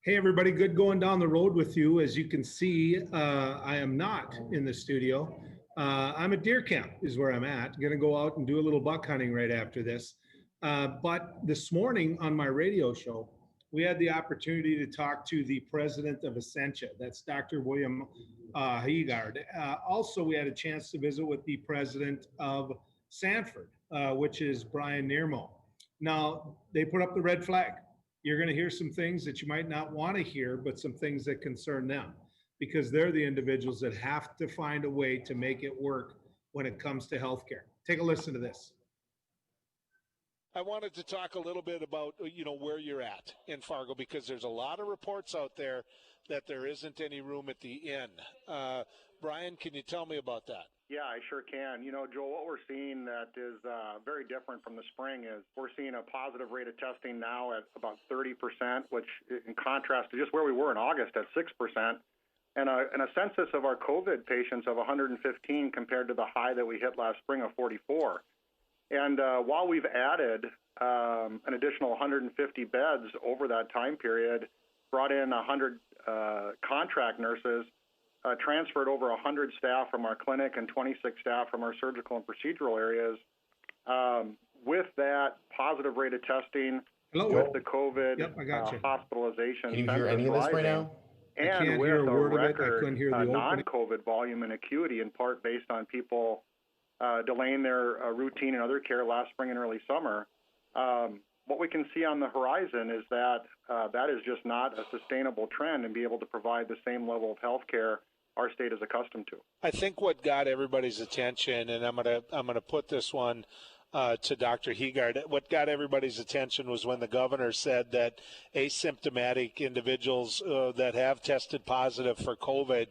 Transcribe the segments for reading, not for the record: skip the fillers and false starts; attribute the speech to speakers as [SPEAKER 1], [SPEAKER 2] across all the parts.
[SPEAKER 1] Hey, everybody, good going down the road with you. As you can see, I am not in the studio. I'm at deer camp is where I'm at. Going to go out and do a little buck hunting right after this. But this morning on my radio show, we had the opportunity to talk to the president of Essentia. That's Dr. William Heegard. Also, we had a chance to visit with the president of Sanford, which is Brian Nirmo. Now, they put up the red flag. You're going to hear some things that you might not want to hear, but some things that concern them because they're the individuals that have to find a way to make it work when it comes to healthcare. Take a listen to this.
[SPEAKER 2] I wanted to talk a little bit about, where you're at in Fargo, because there's a lot of reports out there that there isn't any room at the inn. Brian, can you tell me about that?
[SPEAKER 3] Yeah, I sure can. Joel, what we're seeing that is very different from the spring is we're seeing a positive rate of testing now at about 30%, which in contrast to just where we were in August at 6%, and a census of our COVID patients of 115 compared to the high that we hit last spring of 44. And while we've added an additional 150 beds over that time period, brought in 100 contract nurses, transferred over 100 staff from our clinic and 26 staff from our surgical and procedural areas. With that positive rate of testing, with the COVID hospitalization,
[SPEAKER 4] can you hear any of this right now?
[SPEAKER 3] And with a record non-COVID volume and acuity, in part based on people delaying their routine and other care last spring and early summer, what we can see on the horizon is that that is just not a sustainable trend and be able to provide the same level of health care our state is accustomed to.
[SPEAKER 2] I think what got everybody's attention, and I'm gonna put this one to Dr. Heegard, what got everybody's attention was when the governor said that asymptomatic individuals that have tested positive for COVID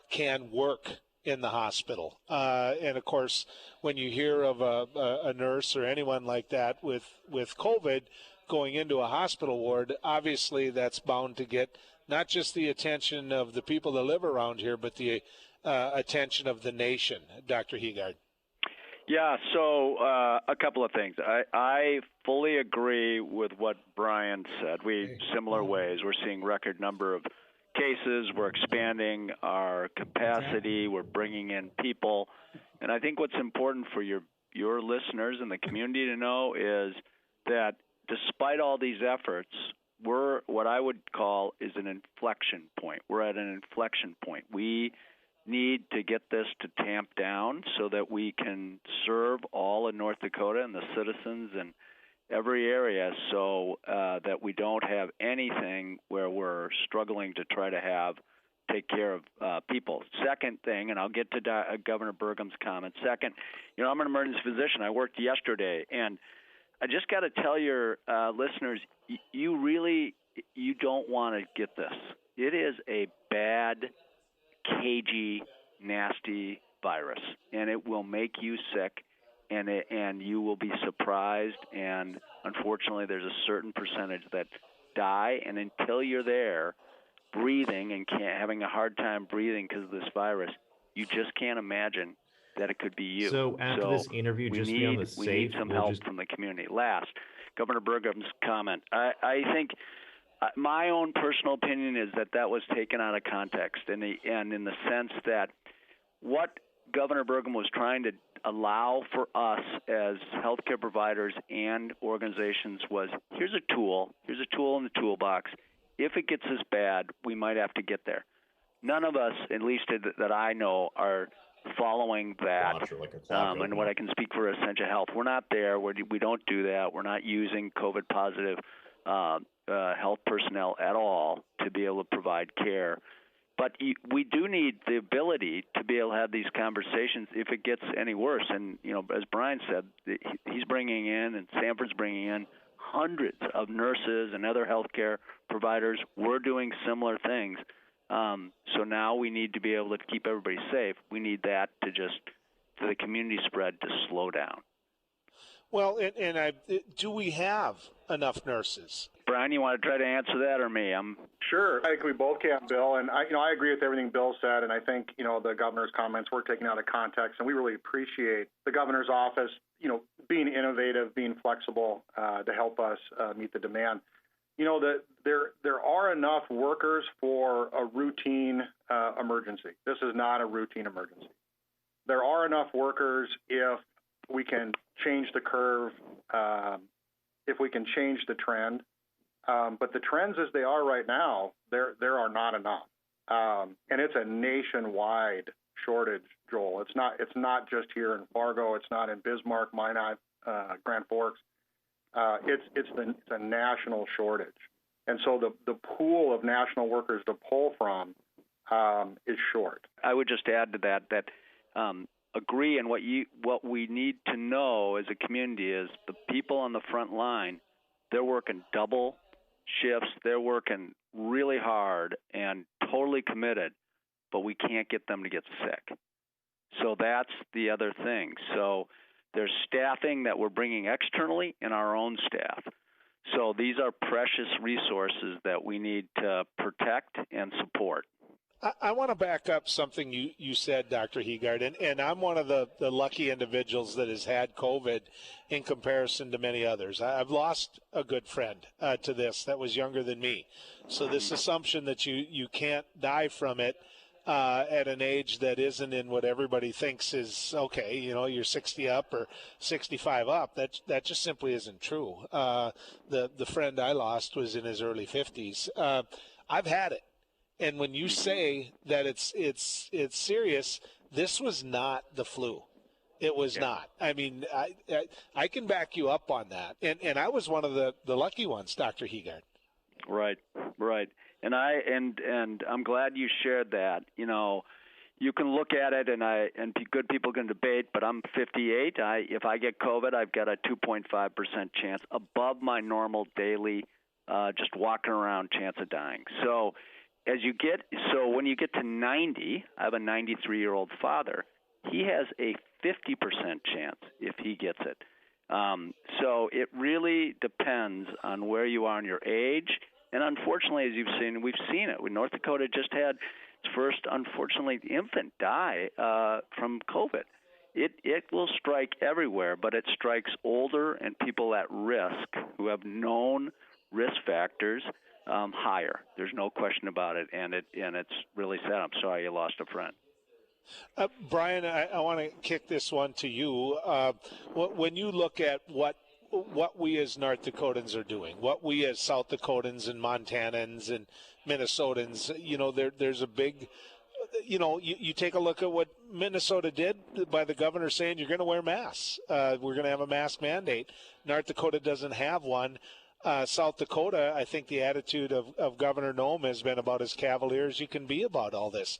[SPEAKER 2] can work in the hospital. And of course, when you hear of a nurse or anyone like that with COVID going into a hospital ward, obviously that's bound to get not just the attention of the people that live around here, but the attention of the nation. Dr. Heegard.
[SPEAKER 5] Yeah, so a couple of things. I fully agree with what Brian said. Similar ways. We're seeing record number of cases. We're expanding our capacity. We're bringing in people. And I think what's important for your listeners and the community to know is that despite all these efforts, we're what I would call is an inflection point. We're at an inflection point. We need to get this to tamp down so that we can serve all of North Dakota and the citizens in every area so that we don't have anything where we're struggling to try to take care of people. Second thing, and I'll get to Governor Burgum's comment. Second, I'm an emergency physician. I worked yesterday, and I just got to tell your listeners, you don't want to get this. It is a bad, cagey, nasty virus, and it will make you sick, and you will be surprised. And unfortunately, there's a certain percentage that die, and until you're there breathing and having a hard time breathing because of this virus, you just can't imagine that it could be you.
[SPEAKER 4] So after this interview, just be on the safe.
[SPEAKER 5] We need some help from the community. Last, Governor Burgum's comment. I think my own personal opinion is that was taken out of context, and in the sense that what Governor Burgum was trying to allow for us as healthcare providers and organizations was, here's a tool in the toolbox. If it gets as bad, we might have to get there. None of us, at least that I know, are following that. And what I can speak for Essentia Health, we're not there. We don't do that. We're not using COVID positive health personnel at all to be able to provide care. But we do need the ability to be able to have these conversations if it gets any worse. And, as Brian said, he's bringing in and Sanford's bringing in hundreds of nurses and other healthcare providers. We're doing similar things. So now we need to be able to keep everybody safe. We need that for the community spread to slow down.
[SPEAKER 2] Well, do we have enough nurses?
[SPEAKER 5] Brian, you want to try to answer that or me?
[SPEAKER 3] Sure. I think we both can, Bill. And I agree with everything Bill said. And I think, the governor's comments were taken out of context. And we really appreciate the governor's office, being innovative, being flexible to help us meet the demand. there are enough workers for a routine emergency. This is not a routine emergency. There are enough workers if we can change the curve, if we can change the trend. But the trends as they are right now, there are not enough. And it's a nationwide shortage, Joel. It's not just here in Fargo. It's not in Bismarck, Minot, Grand Forks. It's a national shortage. And so the pool of national workers to pull from is short.
[SPEAKER 5] I would just add to that agree, and what we need to know as a community is the people on the front line, they're working double shifts, they're working really hard and totally committed, but we can't get them to get sick. So that's the other thing. So there's staffing that we're bringing externally and our own staff. So these are precious resources that we need to protect and support.
[SPEAKER 2] I want to back up something you said, Dr. Heegard, and I'm one of the lucky individuals that has had COVID in comparison to many others. I've lost a good friend to this that was younger than me. So this assumption that you can't die from it at an age that isn't in what everybody thinks is okay, you're 60 up or 65 up, that just simply isn't true. The friend I lost was in his early 50s. I've had it. And when you say that it's serious, this was not the flu. It was not. I mean, I can back you up on that. And I was one of the lucky ones, Dr. Heegard.
[SPEAKER 5] Right. And I'm glad you shared that. You can look at it and good people can debate, but I'm 58. If I get COVID, I've got a 2.5% chance above my normal daily just walking around chance of dying. So when you get to 90, I have a 93-year-old father. He has a 50% chance if he gets it. So it really depends on where you are in your age. And unfortunately, as we've seen it. North Dakota just had its first, unfortunately, infant die from COVID. It will strike everywhere, but it strikes older and people at risk who have known risk factors higher. There's no question about it, and it's really sad. I'm sorry you lost a friend.
[SPEAKER 2] Brian, I want to kick this one to you. When you look at what we as North Dakotans are doing, what we as South Dakotans and Montanans and Minnesotans, there's a big, you take a look at what Minnesota did by the governor saying you're going to wear masks. We're going to have a mask mandate. North Dakota doesn't have one. South Dakota, I think the attitude of Governor Noem has been about as cavalier as you can be about all this.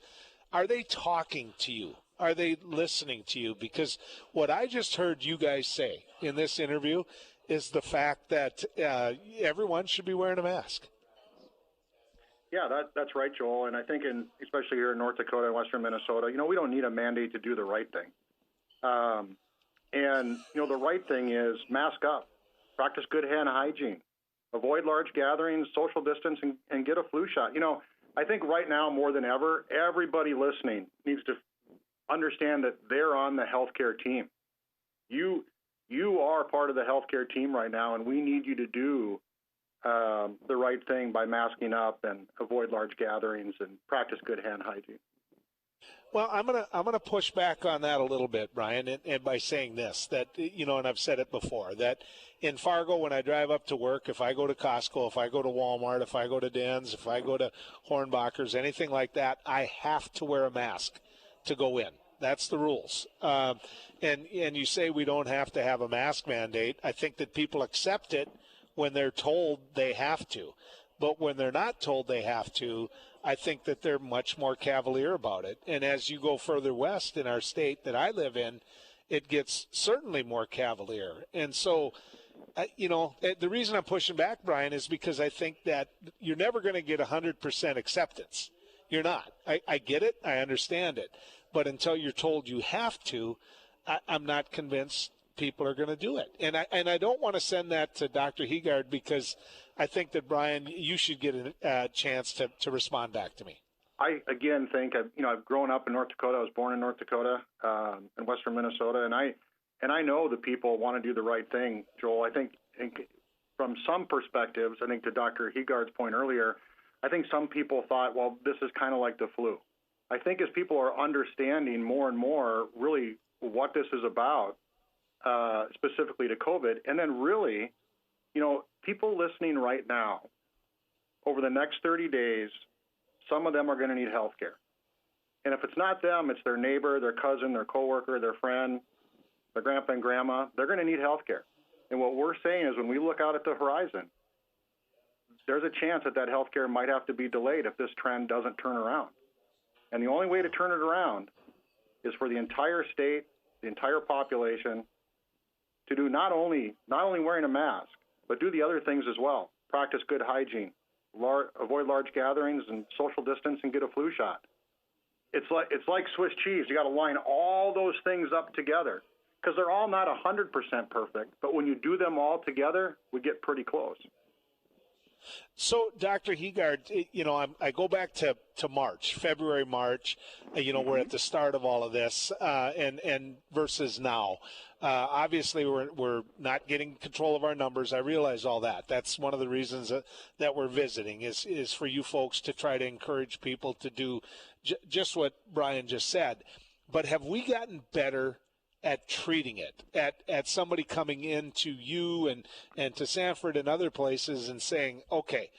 [SPEAKER 2] Are they talking to you? Are they listening to you? Because what I just heard you guys say in this interview is the fact that everyone should be wearing a mask.
[SPEAKER 3] Yeah, that's right, Joel. And I think especially here in North Dakota and western Minnesota, we don't need a mandate to do the right thing. The right thing is mask up, practice good hand hygiene, avoid large gatherings, social distance, and get a flu shot. I think right now more than ever, everybody listening needs to understand that they're on the healthcare team. You are part of the healthcare team right now, and we need you to do the right thing by masking up and avoid large gatherings and practice good hand hygiene.
[SPEAKER 2] Well, I'm gonna push back on that a little bit, Brian, and by saying this, that and I've said it before, that in Fargo, when I drive up to work, if I go to Costco, if I go to Walmart, if I go to Den's, if I go to Hornbacher's, anything like that, I have to wear a mask to go in. That's the rules. And you say we don't have to have a mask mandate. I think that people accept it when they're told they have to. But when they're not told they have to, I think that they're much more cavalier about it. And as you go further west in our state that I live in, it gets certainly more cavalier. And so, the reason I'm pushing back, Brian, is because I think that you're never going to get 100% acceptance. You're not. I get it. I understand it. But until you're told you have to, I'm not convinced people are going to do it. And I don't want to send that to Dr. Heegard because I think that, Brian, you should get a chance to respond back to me.
[SPEAKER 3] I, again, think I've grown up in North Dakota. I was born in North Dakota, in western Minnesota, and I know the people want to do the right thing, Joel. I think from some perspectives, I think to Dr. Hegard's point earlier, I think some people thought, well, this is kind of like the flu. I think as people are understanding more and more really what this is about, specifically to COVID, and then really, people listening right now, over the next 30 days, some of them are going to need health care. And if it's not them, it's their neighbor, their cousin, their coworker, their friend, their grandpa and grandma. They're going to need health care. And what we're saying is when we look out at the horizon, there's a chance that health care might have to be delayed if this trend doesn't turn around. And the only way to turn it around is for the entire state, the entire population, to do not only wearing a mask, but do the other things as well. Practice good hygiene, avoid large gatherings and social distance, and get a flu shot. It's like Swiss cheese. You got to line all those things up together because they're all not 100% perfect. But when you do them all together, we get pretty close.
[SPEAKER 2] So, Dr. Hegard, I go back to March, February, March. We're at the start of all of this, and versus now. Obviously, we're not getting control of our numbers. I realize all that. That's one of the reasons that we're visiting is for you folks to try to encourage people to do just what Brian just said. But have we gotten better at treating it, at somebody coming into you and to Sanford and other places and saying, okay,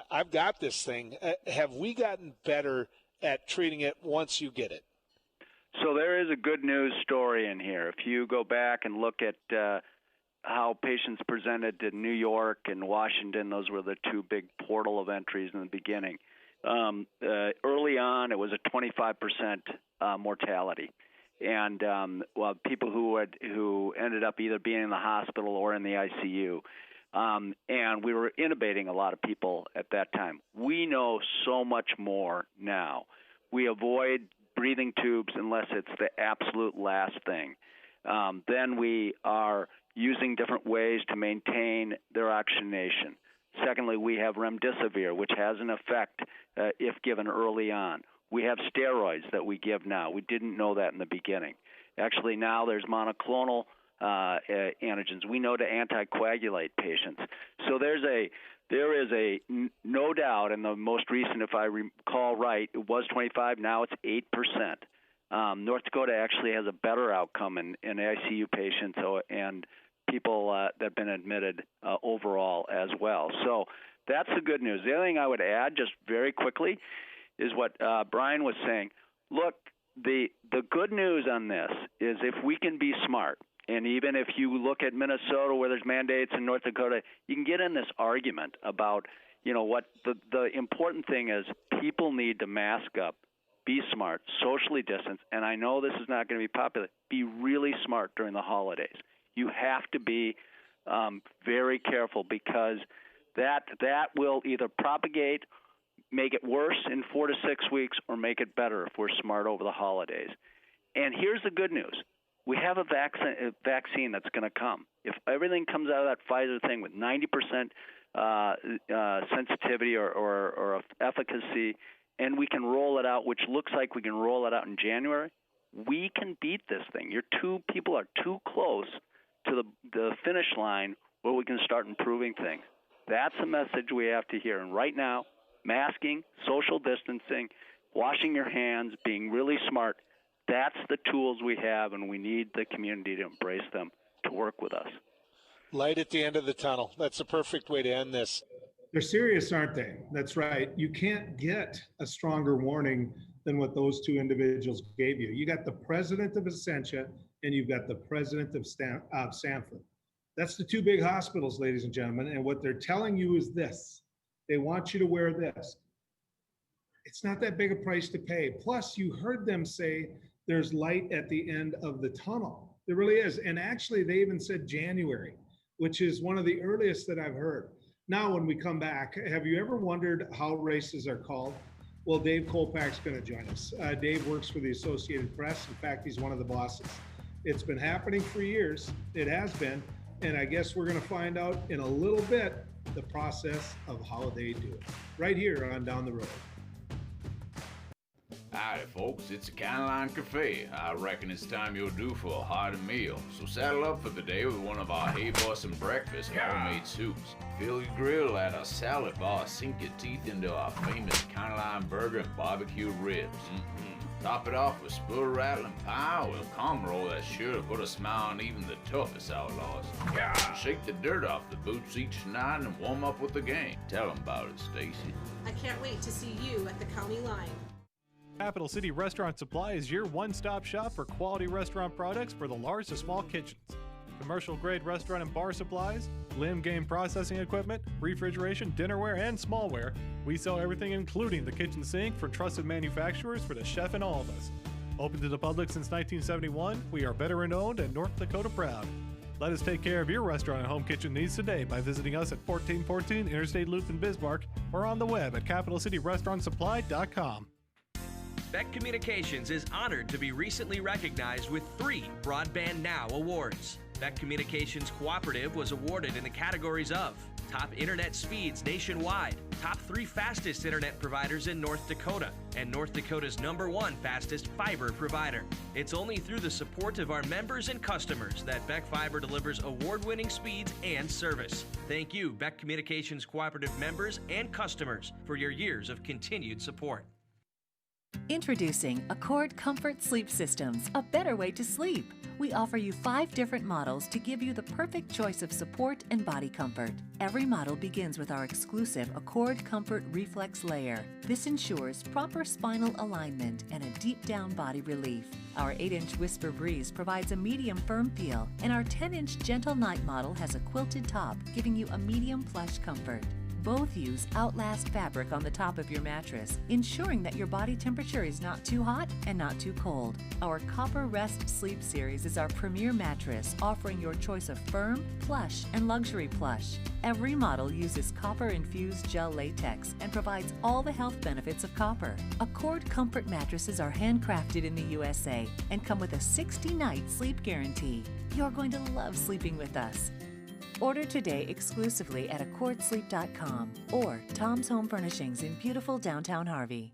[SPEAKER 2] I've got this thing. Have we gotten better at treating it once you get it?
[SPEAKER 5] So there is a good news story in here. If you go back and look at how patients presented to New York and Washington, those were the two big portal of entries in the beginning. Early on, it was a 25% mortality. And people who ended up either being in the hospital or in the ICU. And we were intubating a lot of people at that time. We know so much more now. We avoid breathing tubes unless it's the absolute last thing. Then we are using different ways to maintain their oxygenation. Secondly, we have remdesivir, which has an effect if given early on. We have steroids that we give now. We didn't know that in the beginning. Actually, now there's monoclonal antigens. We know to anticoagulate patients. So there is a no doubt, and the most recent, if I recall right, it was 25. Now it's 8%. North Dakota actually has a better outcome in ICU patients and people that have been admitted overall as well. So that's the good news. The other thing I would add, just very quickly, is what Brian was saying. Look, the good news on this is if we can be smart, and even if you look at Minnesota where there's mandates in North Dakota, you can get in this argument about, what the important thing is people need to mask up, be smart, socially distance, and I know this is not going to be popular, be really smart during the holidays. You have to be very careful because that will either propagate, make it worse in 4 to 6 weeks, or make it better if we're smart over the holidays. And here's the good news. We have a vaccine that's going to come. If everything comes out of that Pfizer thing with 90% sensitivity or efficacy, and we can roll it out, which looks like we can roll it out in January, we can beat this thing. People are too close to the finish line where we can start improving things. That's the message we have to hear. And right now, masking, social distancing, washing your hands, being really smart, that's the tools we have, and we need the community to embrace them to work with us.
[SPEAKER 2] Light at the end of the tunnel. That's a perfect way to end this.
[SPEAKER 1] They're serious, aren't they? That's right. You can't get a stronger warning than what those two individuals gave you. You got the president of Essentia, and you've got the president of Sanford. That's the two big hospitals, ladies and gentlemen, and what they're telling you is this. They want you to wear this. It's not that big a price to pay. Plus, you heard them say there's light at the end of the tunnel. There really is. And actually, they even said January, which is one of the earliest that I've heard. Now, when we come back, have you ever wondered how races are called? Well, Dave Kolpak's going to join us. Dave works for the Associated Press. In fact, he's one of the bosses. It's been happening for years. It has been. And I guess we're going to find out in a little bit the process of how they do it. Right here on Down the Road.
[SPEAKER 6] Howdy, folks. It's a Caroline Cafe. I reckon it's time you're due for a hearty meal. So saddle up for the day with one of our hay-busting breakfast homemade soups. Fill your grill at a salad bar. Sink your teeth into our famous Caroline burger and barbecue ribs. Top it off with spoon-rattling pie with a calm roll that's sure to put a smile on even the toughest outlaws. Shake the dirt off the boots each night and warm up with the gang. Tell them about it, Stacy.
[SPEAKER 7] I can't wait to see you at the county line.
[SPEAKER 8] Capital City Restaurant Supply is your one-stop shop for quality restaurant products for the large to small kitchens. Commercial-grade restaurant and bar supplies, limb game processing equipment, refrigeration, dinnerware, and smallware. We sell everything including the kitchen sink for trusted manufacturers for the chef and all of us. Open to the public since 1971, we are veteran-owned and North Dakota proud. Let us take care of your restaurant and home kitchen needs today by visiting us at 1414 Interstate Loop in Bismarck or on the web at capitalcityrestaurantsupply.com.
[SPEAKER 9] Beck Communications is honored to be recently recognized with 3 Broadband Now awards. Beck Communications Cooperative was awarded in the categories of Top Internet Speeds Nationwide, Top 3 Fastest Internet Providers in North Dakota, and North Dakota's #1 Fastest Fiber Provider. It's only through the support of our members and customers that Beck Fiber delivers award-winning speeds and service. Thank you, Beck Communications Cooperative members and customers, for your years of continued support.
[SPEAKER 10] Introducing Accord Comfort Sleep Systems, a better way to sleep. We offer you 5 different models to give you the perfect choice of support and body comfort. Every model begins with our exclusive Accord Comfort Reflex Layer. This ensures proper spinal alignment and a deep down body relief. Our 8-inch Whisper Breeze provides a medium firm feel, and our 10-inch Gentle Night model has a quilted top, giving you a medium plush comfort. Both use Outlast fabric on the top of your mattress, ensuring that your body temperature is not too hot and not too cold. Our Copper Rest Sleep Series is our premier mattress, offering your choice of firm, plush, and luxury plush. Every model uses copper-infused gel latex and provides all the health benefits of copper. Accord Comfort mattresses are handcrafted in the USA and come with a 60-night sleep guarantee. You're going to love sleeping with us. Order today exclusively at accordsleep.com or Tom's Home Furnishings in beautiful downtown Harvey.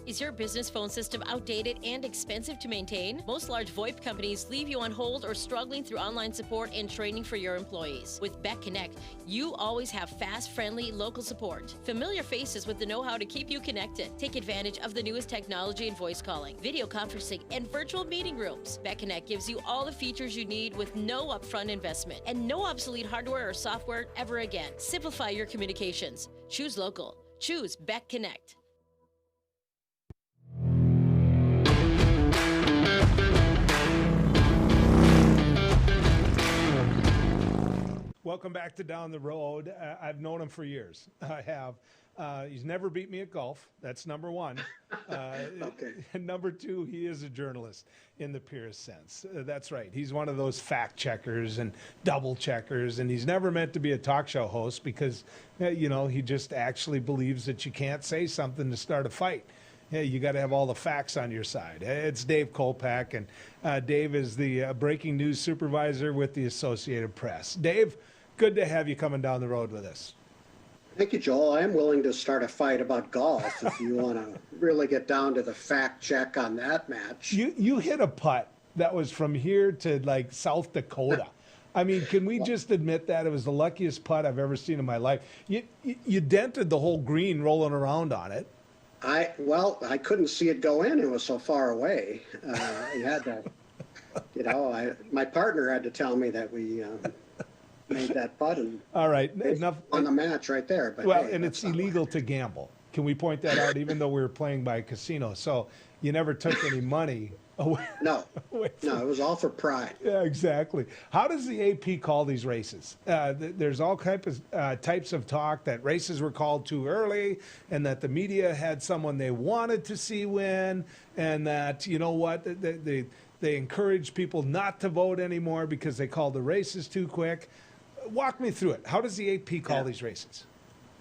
[SPEAKER 11] Is your business phone system outdated and expensive to maintain? Most large VoIP companies leave you on hold or struggling through online support and training for your employees. With Beck Connect, you always have fast, friendly, local support. Familiar faces with the know-how to keep you connected. Take advantage of the newest technology in voice calling, video conferencing, and virtual meeting rooms. Beck Connect gives you all the features you need with no upfront investment and no obsolete hardware or software ever again. Simplify your communications. Choose local. Choose Beck Connect.
[SPEAKER 1] Welcome back to Down the Road. I've known him for years. I have. He's never beat me at golf. That's number one. Okay. And number two, he is a journalist in the purest sense. That's right. He's one of those fact checkers and double checkers, and he's never meant to be a talk show host because, he just actually believes that you can't say something to start a fight. Yeah, you got to have all the facts on your side. It's Dave Kolpak, and Dave is the breaking news supervisor with the Associated Press. Dave, good to have you coming down the road with us.
[SPEAKER 12] Thank you, Joel. I am willing to start a fight about golf if you want to really get down to the fact check on that match.
[SPEAKER 1] You hit a putt that was from here to South Dakota. I mean, can we just admit that it was the luckiest putt I've ever seen in my life? You dented the whole green rolling around on it.
[SPEAKER 12] I couldn't see it go in. It was so far away. You had to, my partner had to tell me that we made that putt. And
[SPEAKER 1] all right, enough
[SPEAKER 12] on the match right there. But
[SPEAKER 1] well, and it's illegal to gamble. Can we point that out? Even though we were playing by a casino, so you never took any money away.
[SPEAKER 12] No, it was all for pride.
[SPEAKER 1] Yeah, exactly. How does the AP call these races? There's all types of talk that races were called too early, and that the media had someone they wanted to see win, and that they encouraged people not to vote anymore because they called the races too quick. Walk me through it. How does the AP call these races?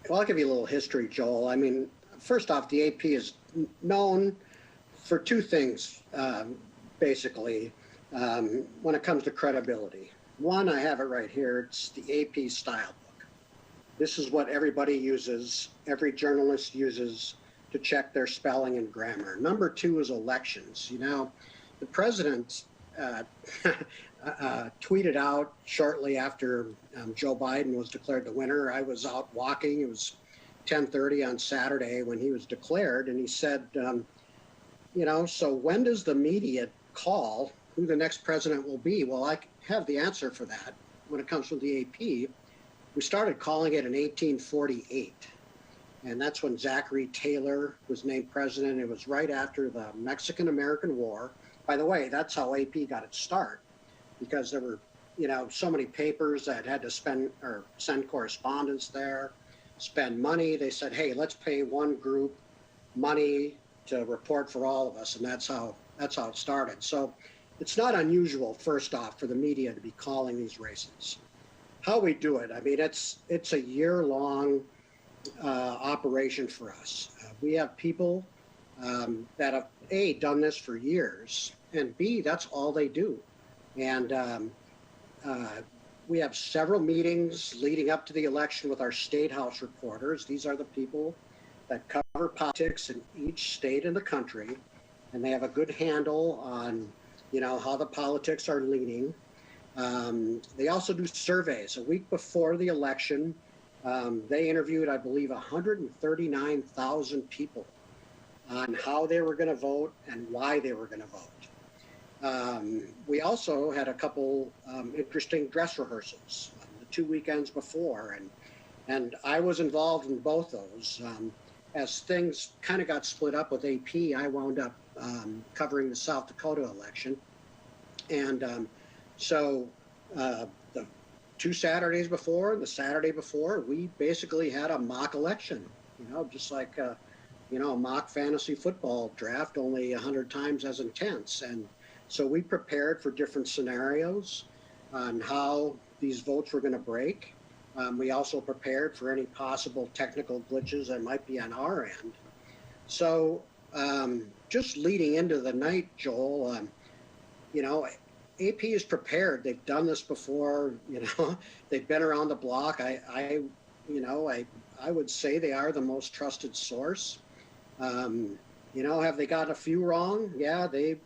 [SPEAKER 12] Well, I'll give you a little history, Joel. I mean, first off, the AP is known for two things, basically, when it comes to credibility. One, I have it right here. It's the AP style book. This is what everybody uses, every journalist uses, to check their spelling and grammar. Number 2 is elections. The president tweeted out shortly after Joe Biden was declared the winner. I was out walking. It was 10:30 on Saturday when he was declared, and he said, so when does the media call who the next president will be? Well, I have the answer for that. When it comes from the AP, we started calling it in 1848. And that's when Zachary Taylor was named president. It was right after the Mexican-American War. By the way, that's how AP got its start, because there were, so many papers that had to send correspondence there, spend money. They said, hey, let's pay one group money to report for all of us, and that's how it started. So it's not unusual, first off, for the media to be calling these races. How we do it, I mean, it's a year-long operation for us. We have people that have, A, done this for years, and B, that's all they do. And we have several meetings leading up to the election with our state house reporters. These are the people that cover politics in each state in the country, and they have a good handle on, how the politics are leaning. They also do surveys. A week before the election, they interviewed, I believe, 139,000 people on how they were going to vote and why they were going to vote. We also had a couple interesting dress rehearsals the 2 weekends before, and I was involved in both those. As things kind of got split up with AP, I wound up covering the South Dakota election. And so the 2 Saturdays before, the Saturday before, we basically had a mock election, just like, a mock fantasy football draft, only 100 times as intense. And so we prepared for different scenarios on how these votes were going to break. We also prepared for any possible technical glitches that might be on our end. So just leading into the night, Joel, AP is prepared. They've done this before. They've been around the block. I would say they are the most trusted source. Have they got a few wrong? Yeah, they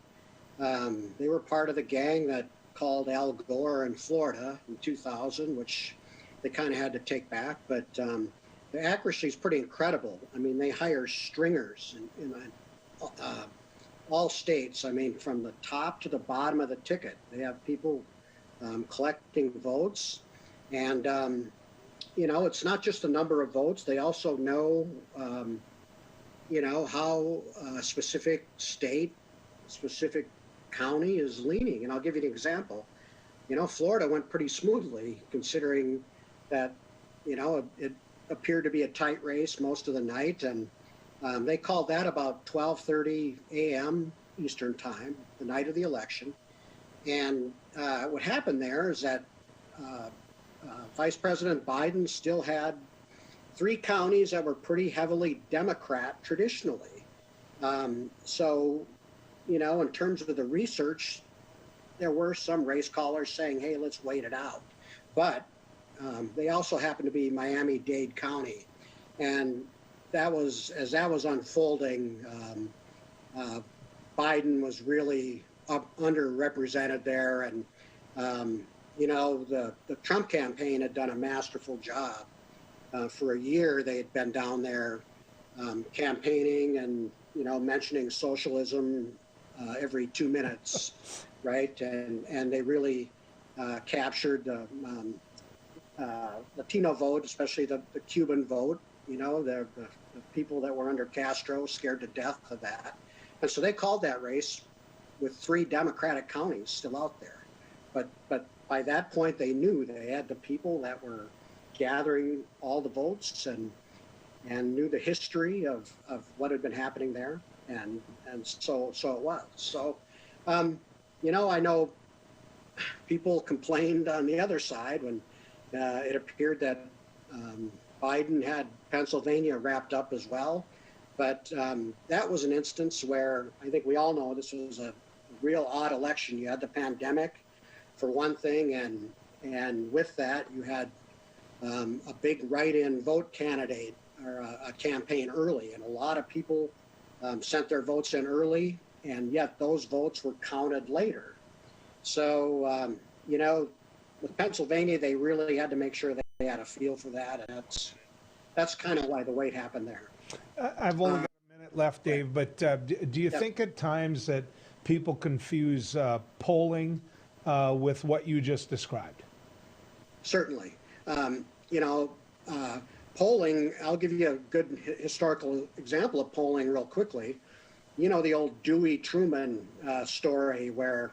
[SPEAKER 12] were part of the gang that called Al Gore in Florida in 2000, which they kind of had to take back. But the accuracy is pretty incredible. I mean, they hire stringers in all states. I mean, from the top to the bottom of the ticket, they have people collecting votes. And, it's not just the number of votes. They also know, how a specific state, specific county is leaning. And I'll give you an example. Florida went pretty smoothly, considering that, it appeared to be a tight race most of the night. And they called that about 12:30 a.m. Eastern time, the night of the election. And what happened there is that Vice President Biden still had 3 counties that were pretty heavily Democrat traditionally. So, in terms of the research, there were some race callers saying, hey, let's wait it out. But they also happened to be Miami-Dade County. And as that was unfolding, Biden was really underrepresented there. And, the Trump campaign had done a masterful job. For a year, they had been down there campaigning and, mentioning socialism every 2 minutes, right? And they really captured the Latino vote, especially the Cuban vote. The people that were under Castro scared to death of that. And so they called that race with 3 Democratic counties still out there. But by that point, they knew they had the people that were gathering all the votes and knew the history of what had been happening there. And so it was. So, I know people complained on the other side when it appeared that Biden had Pennsylvania wrapped up as well. But that was an instance where I think we all know this was a real odd election. You had the pandemic for one thing, and with that you had a big write-in vote candidate a campaign early, and a lot of people sent their votes in early, and yet those votes were counted later. So, with Pennsylvania, they really had to make sure they had a feel for that, and that's kind of why the wait happened there.
[SPEAKER 1] I've only got a minute left, Dave, but do you think at times that people confuse polling with what you just described?
[SPEAKER 12] Certainly. Polling, I'll give you a good historical example of polling real quickly. You know, the old Dewey-Truman story where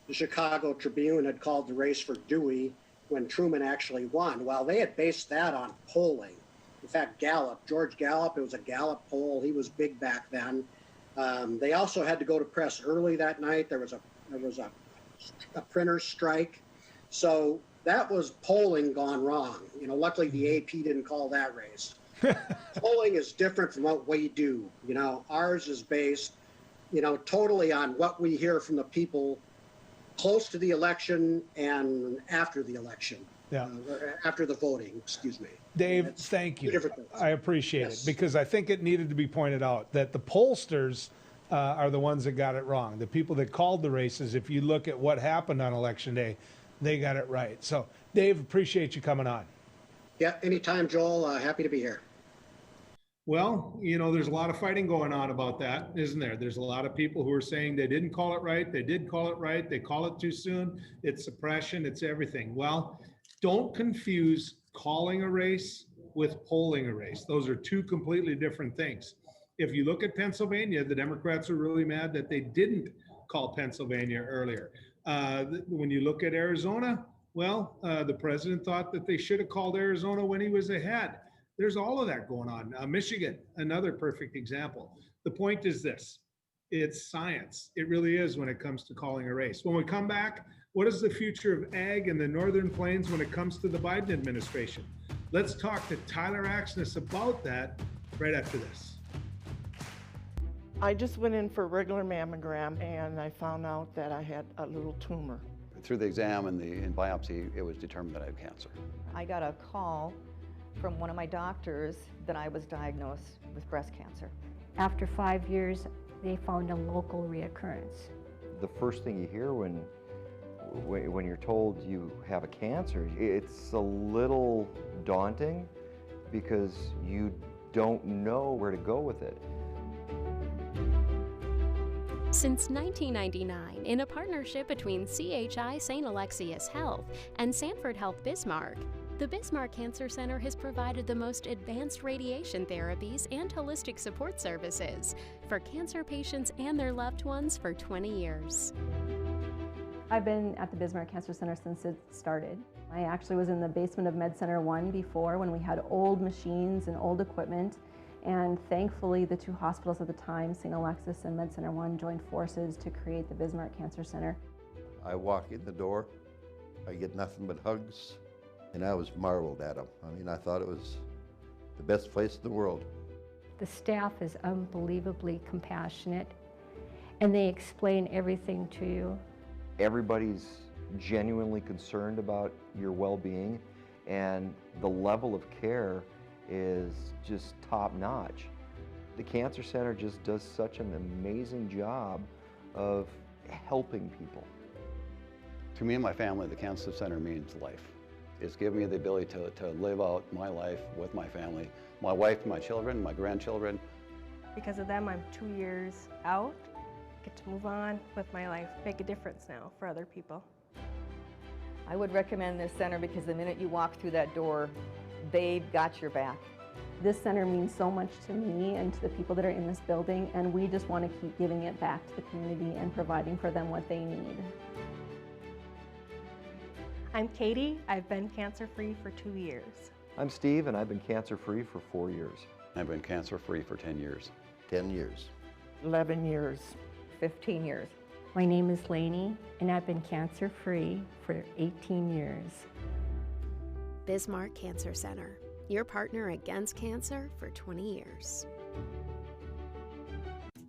[SPEAKER 12] the Chicago Tribune had called the race for Dewey when Truman actually won. Well, they had based that on polling. In fact, George Gallup, it was a Gallup poll. He was big back then. They also had to go to press early that night. There was a printer's strike. So that was polling gone wrong. Luckily the AP didn't call that race. Polling is different from what we do. Ours is based, totally on what we hear from the people close to the election and after the election.
[SPEAKER 1] Yeah.
[SPEAKER 12] After the voting, excuse me.
[SPEAKER 1] Dave, thank you. I appreciate it, because I think it needed to be pointed out that the pollsters are the ones that got it wrong. The people that called the races, if you look at what happened on Election Day, they got it right. So, Dave, appreciate you coming on.
[SPEAKER 12] Yeah, anytime, Joel. Happy to be here.
[SPEAKER 1] Well, there's a lot of fighting going on about that, isn't there? There's a lot of people who are saying they didn't call it right. They did call it right. They call it too soon. It's suppression. It's everything. Well, don't confuse calling a race with polling a race. Those are two completely different things. If you look at Pennsylvania, the Democrats are really mad that they didn't call Pennsylvania earlier. When you look at Arizona, well, the president thought that they should have called Arizona when he was ahead. There's all of that going on. Michigan, another perfect example. The point is this: it's science. It really is when it comes to calling a race. When we come back, what is the future of ag in the Northern Plains when it comes to the Biden administration? Let's talk to Tyler Axness about that right after this.
[SPEAKER 13] I just went in for a regular mammogram and I found out that I had a little tumor.
[SPEAKER 14] Through the exam and the biopsy, it was determined that I had cancer.
[SPEAKER 15] I got a call from one of my doctors that I was diagnosed with breast cancer.
[SPEAKER 16] After 5 years, they found a local reoccurrence.
[SPEAKER 17] The first thing you hear when you're told you have a cancer, it's a little daunting because you don't know where to go with it.
[SPEAKER 18] Since 1999, in a partnership between CHI St. Alexius Health and Sanford Health Bismarck, the Bismarck Cancer Center has provided the most advanced radiation therapies and holistic support services for cancer patients and their loved ones for 20 years.
[SPEAKER 19] I've been at the Bismarck Cancer Center since it started. I actually was in the basement of Med Center 1 before, when we had old machines and old equipment. And thankfully, the two hospitals at the time, St. Alexius and Med Center 1, joined forces to create the Bismarck Cancer Center.
[SPEAKER 20] I walk in the door, I get nothing but hugs, and I was marveled at them. I mean, I thought it was the best place in the world.
[SPEAKER 16] The staff is unbelievably compassionate, and they explain everything to you.
[SPEAKER 17] Everybody's genuinely concerned about your well-being, and the level of care is just top-notch. The Cancer Center just does such an amazing job of helping people.
[SPEAKER 14] To me and my family, the Cancer Center means life. It's given me the ability to live out my life with my family, my wife, my children, my grandchildren.
[SPEAKER 21] Because of them, I'm 2 years out, get to move on with my life, make a difference now for other people.
[SPEAKER 15] I would recommend this center because the minute you walk through that door, they've got your back.
[SPEAKER 19] This center means so much to me and to the people that are in this building, and we just want to keep giving it back to the community and providing for them what they need.
[SPEAKER 21] I'm Katie. I've been cancer-free for 2 years.
[SPEAKER 17] I'm Steve, and I've been cancer-free for 4 years.
[SPEAKER 14] I've been cancer-free for 10 years.
[SPEAKER 20] 10 years.
[SPEAKER 13] 11 years.
[SPEAKER 15] 15 years.
[SPEAKER 16] My name is Lainey, and I've been cancer-free for 18 years.
[SPEAKER 18] Bismarck Cancer Center, your partner against cancer for 20 years.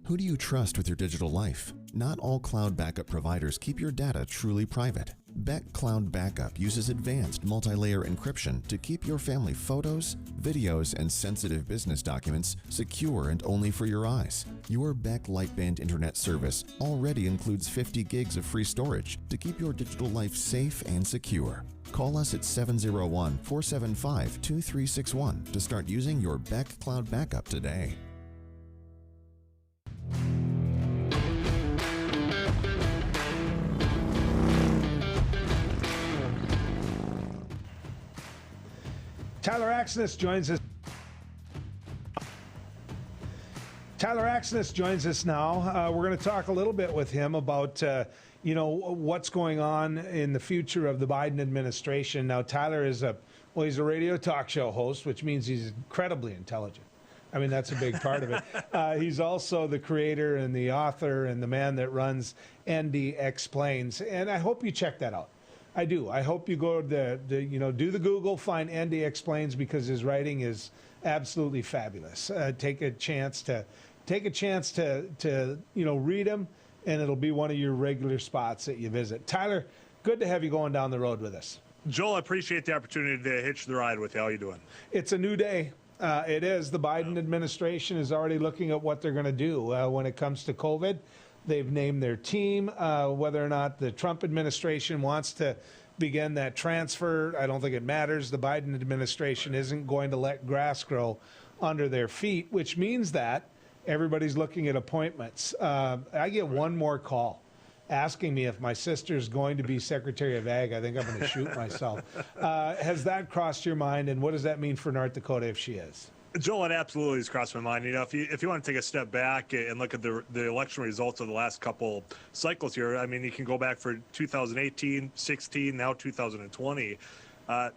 [SPEAKER 22] Who do you trust with your digital life? Not all cloud backup providers keep your data truly private.
[SPEAKER 4] Beck Cloud Backup uses advanced multi-layer encryption to keep your family photos, videos, and sensitive business documents secure and only for your eyes. Your Beck Lightband Internet service already includes 50 gigs of free storage to keep your digital life safe and secure. Call us at 701-475-2361 to start using your Beck Cloud Backup today.
[SPEAKER 1] Tyler Axness joins us. Tyler Axness joins us now. We're going to talk a little bit with him about, what's going on in the future of the Biden administration. Now, Tyler is he's a radio talk show host, which means he's incredibly intelligent. I mean, that's a big part of it. He's also the creator and the author and the man that runs ND Explains. And I hope you check that out. I do. I hope you go to do the Google, find ND Explains, because his writing is absolutely fabulous. Take a chance to read him, and it'll be one of your regular spots that you visit. Tyler, good to have you going down the road with us.
[SPEAKER 22] Joel, I appreciate the opportunity to hitch the ride with you. How are you doing?
[SPEAKER 1] It's a new day. It is. The Biden administration is already looking at what they're going to do when it comes to COVID. They've named their team. Whether or not the Trump administration wants to begin that transfer, I don't think it matters. The Biden administration isn't going to let grass grow under their feet, which means that everybody's looking at appointments. I get one more call asking me if my sister's going to be Secretary of Ag. I think I'm going to shoot myself. Has that crossed your mind, and what does that mean for North Dakota if she is?
[SPEAKER 22] Joel, it absolutely has crossed my mind. If you want to take a step back and look at the election results of the last couple cycles here, I mean, you can go back for 2018, 16, now 2020.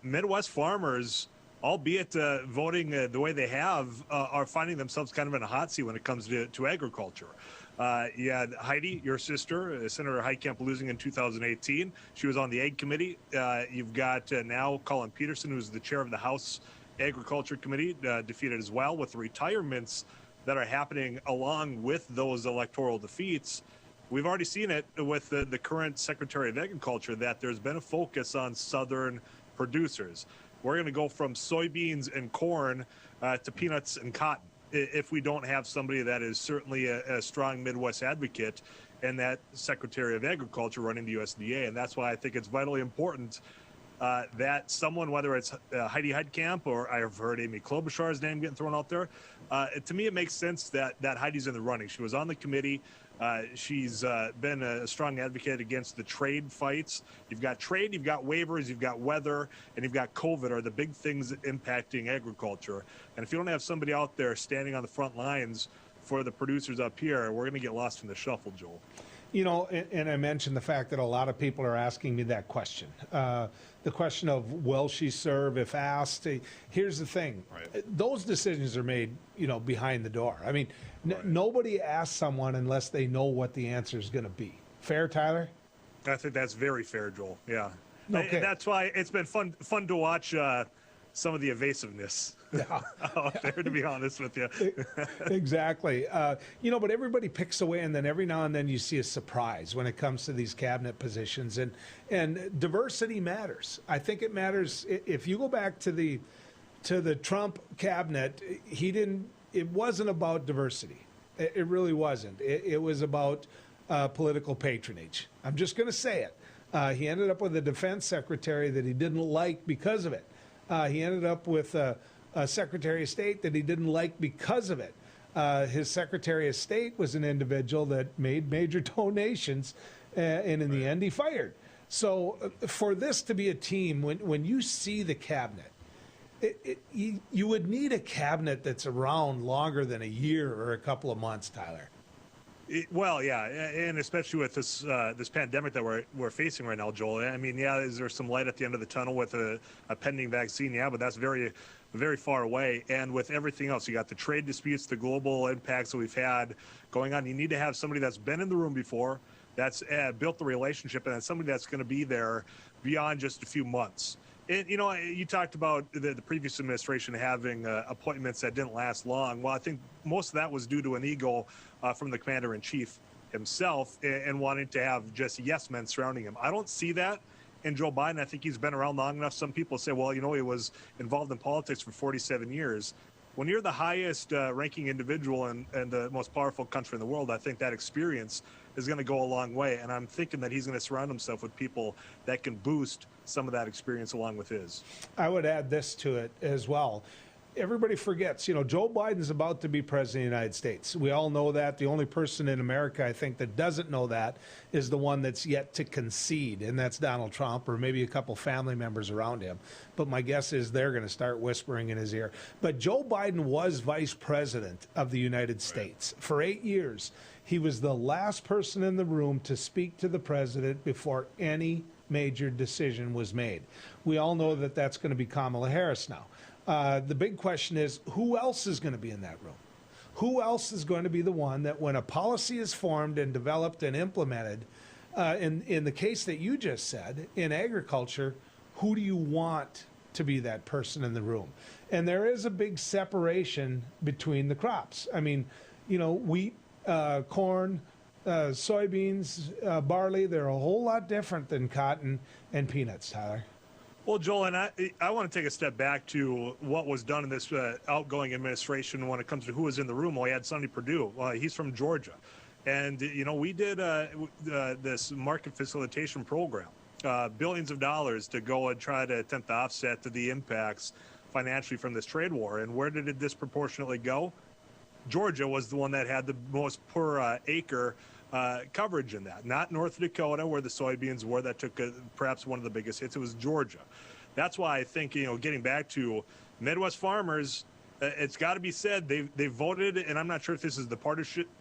[SPEAKER 22] Midwest farmers, albeit voting the way they have, are finding themselves kind of in a hot seat when it comes to agriculture. You had Heidi, your sister, Senator Heitkamp, losing in 2018. She was on the Ag Committee. You've got now Colin Peterson, who's the chair of the House Agriculture Committee, defeated as well. With the retirements that are happening along with those electoral defeats, we've already seen it with the current Secretary of Agriculture that there's been a focus on Southern producers. We're going to go from soybeans and corn to peanuts and cotton if we don't have somebody that is certainly a strong Midwest advocate and that Secretary of Agriculture running the USDA. And that's why I think it's vitally important that someone, whether it's Heidi Heitkamp or I've heard Amy Klobuchar's name getting thrown out there, to me it makes sense that Heidi's in the running. She was on the committee. She's been a strong advocate against the trade fights. You've got trade, you've got waivers, you've got weather, and you've got COVID are the big things impacting agriculture. And if you don't have somebody out there standing on the front lines for the producers up here, we're going to get lost in the shuffle, Joel.
[SPEAKER 1] And I mentioned the fact that a lot of people are asking me that question. The question of, will she serve if asked? Here's the thing. Right. Those decisions are made, behind the door. I mean, nobody asks someone unless they know what the answer is going to be. Fair, Tyler?
[SPEAKER 22] I think that's very fair, Joel. Yeah.
[SPEAKER 1] Okay.
[SPEAKER 22] And that's why it's been fun to watch some of the evasiveness out there, to be honest with you.
[SPEAKER 1] Exactly. But everybody picks away, and then every now and then you see a surprise when it comes to these cabinet positions. And diversity matters. I think it matters. If you go back to the Trump cabinet, it wasn't about diversity. It really wasn't. It was about political patronage. I'm just going to say it. He ended up with a defense secretary that he didn't like because of it. He ended up with a Secretary of State that he didn't like because of it. His Secretary of State was an individual that made major donations, and in the end he fired. So for this to be a team, when you see the cabinet, you would need a cabinet that's around longer than a year or a couple of months, Tyler.
[SPEAKER 22] Well, yeah, and especially with this pandemic that we're facing right now, Joel. I mean, yeah, is there some light at the end of the tunnel with a pending vaccine? Yeah, but that's very, very far away. And with everything else, you got the trade disputes, the global impacts that we've had going on. You need to have somebody that's been in the room before, that's built the relationship, and that's somebody that's going to be there beyond just a few months. And, you talked about the previous administration having appointments that didn't last long. Well, I think most of that was due to an ego from the commander-in-chief himself and wanting to have just yes men surrounding him. I don't see that and Joe Biden, I think he's been around long enough. Some people say, well, you know, he was involved in politics for 47 years. When you're the highest ranking individual in the most powerful country in the world, I think that experience is going to go a long way. And I'm thinking that he's going to surround himself with people that can boost some of that experience along with his.
[SPEAKER 1] I would add this to it as well. Everybody forgets, you know, Joe Biden's about to be president of the United States. We all know that. The only person in America, I think, that doesn't know that is the one that's yet to concede, and that's Donald Trump or maybe a couple family members around him. But my guess is they're going to start whispering in his ear. But Joe Biden was vice president of the United States for 8 years. He was the last person in the room to speak to the president before any major decision was made. We all know that that's going to be Kamala Harris now. The big question is, who else is going to be in that room? Who else is going to be the one that when a policy is formed and developed and implemented, in the case that you just said, in agriculture, who do you want to be that person in the room? And there is a big separation between the crops. I mean, you know, wheat, corn, soybeans, barley, they're a whole lot different than cotton and peanuts, Tyler.
[SPEAKER 22] Well, Joel, and I want to take a step back to what was done in this outgoing administration when it comes to who was in the room. Well, we had Sonny Perdue. He's from Georgia. And, you know, we did this market facilitation program, billions of dollars to go and try to attempt to offset the impacts financially from this trade war. And where did it disproportionately go? Georgia was the one that had the most per acre coverage in that. Not North Dakota, where the soybeans were, that took perhaps one of the biggest hits. It was Georgia. That's why I think, you know, getting back to Midwest farmers, it's got to be said they voted, and I'm not sure if this is the